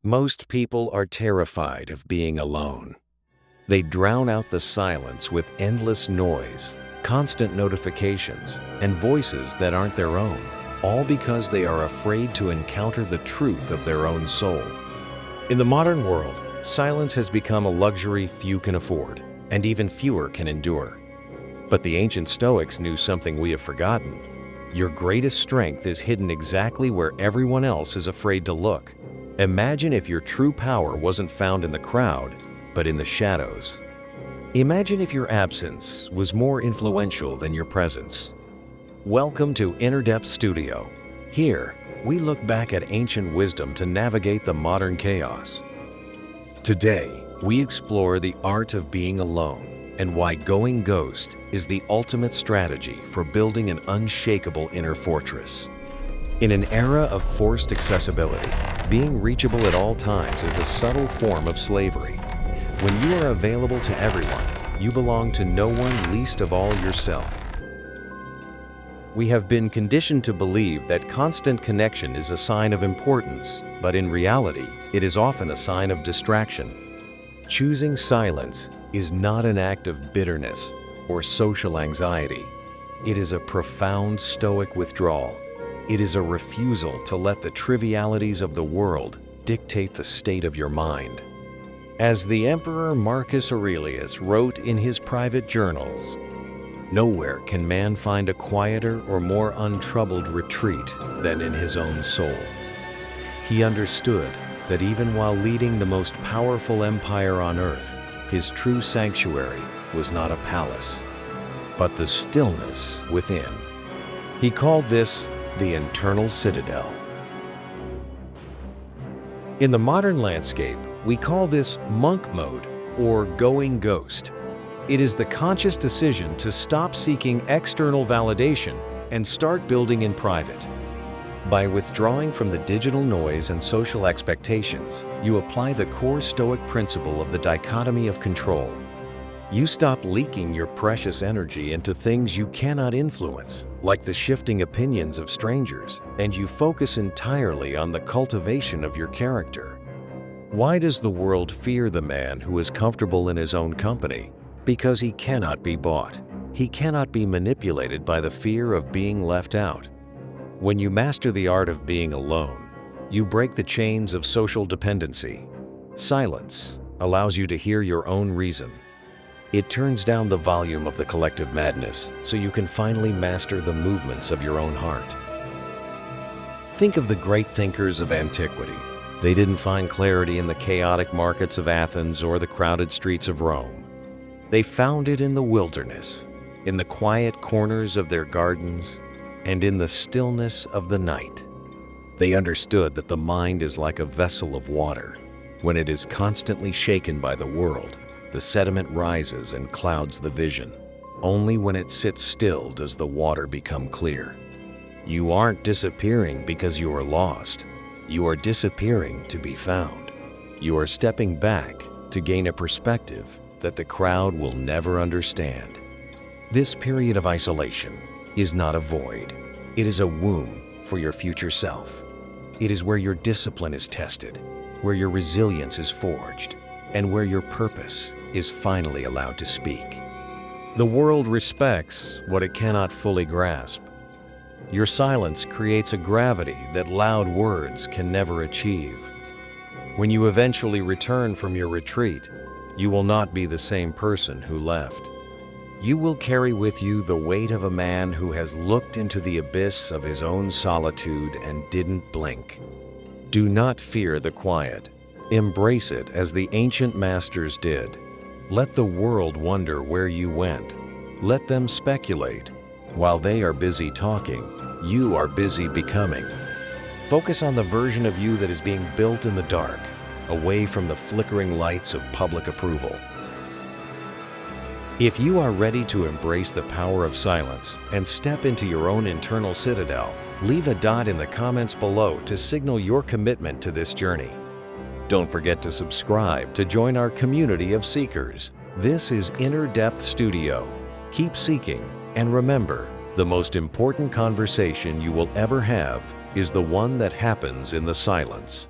Most people are terrified of being alone. They drown out the silence with endless noise, constant notifications, and voices that aren't their own, all because they are afraid to encounter the truth of their own soul. In the modern world, silence has become a luxury few can afford, and even fewer can endure. But the ancient Stoics knew something we have forgotten. Your greatest strength is hidden exactly where everyone else is afraid to look. Imagine if your true power wasn't found in the crowd, but in the shadows. Imagine if your absence was more influential than your presence. Welcome to Inner Depth Studio. Here, we look back at ancient wisdom to navigate the modern chaos. Today, we explore the art of being alone and why going ghost is the ultimate strategy for building an unshakable inner fortress. In an era of forced accessibility, being reachable at all times is a subtle form of slavery. When you are available to everyone, you belong to no one, least of all yourself. We have been conditioned to believe that constant connection is a sign of importance, but in reality, it is often a sign of distraction. Choosing silence is not an act of bitterness or social anxiety. It is a profound Stoic withdrawal. It is a refusal to let the trivialities of the world dictate the state of your mind. As the Emperor Marcus Aurelius wrote in his private journals, "Nowhere can man find a quieter or more untroubled retreat than in his own soul." He understood that even while leading the most powerful empire on earth, his true sanctuary was not a palace, but the stillness within. He called this the Internal Citadel. In the modern landscape, we call this monk mode or going ghost. It is the conscious decision to stop seeking external validation and start building in private. By withdrawing from the digital noise and social expectations, you apply the core Stoic principle of the dichotomy of control. You stop leaking your precious energy into things you cannot influence, like the shifting opinions of strangers, and you focus entirely on the cultivation of your character. Why does the world fear the man who is comfortable in his own company? Because he cannot be bought. He cannot be manipulated by the fear of being left out. When you master the art of being alone, you break the chains of social dependency. Silence allows you to hear your own reason. It turns down the volume of the collective madness so you can finally master the movements of your own heart. Think of the great thinkers of antiquity. They didn't find clarity in the chaotic markets of Athens or the crowded streets of Rome. They found it in the wilderness, in the quiet corners of their gardens, and in the stillness of the night. They understood that the mind is like a vessel of water. When it is constantly shaken by the world, the sediment rises and clouds the vision. Only when it sits still does the water become clear. You aren't disappearing because you are lost. You are disappearing to be found. You are stepping back to gain a perspective that the crowd will never understand. This period of isolation is not a void. It is a womb for your future self. It is where your discipline is tested, where your resilience is forged, and where your purpose is finally allowed to speak. The world respects what it cannot fully grasp. Your silence creates a gravity that loud words can never achieve. When you eventually return from your retreat, you will not be the same person who left. You will carry with you the weight of a man who has looked into the abyss of his own solitude and didn't blink. Do not fear the quiet. Embrace it as the ancient masters did. Let the world wonder where you went. Let them speculate. While they are busy talking, you are busy becoming. Focus on the version of you that is being built in the dark, away from the flickering lights of public approval. If you are ready to embrace the power of silence and step into your own internal citadel, leave a dot in the comments below to signal your commitment to this journey. Don't forget to subscribe to join our community of seekers. This is Inner Depth Studio. Keep seeking, and remember, the most important conversation you will ever have is the one that happens in the silence.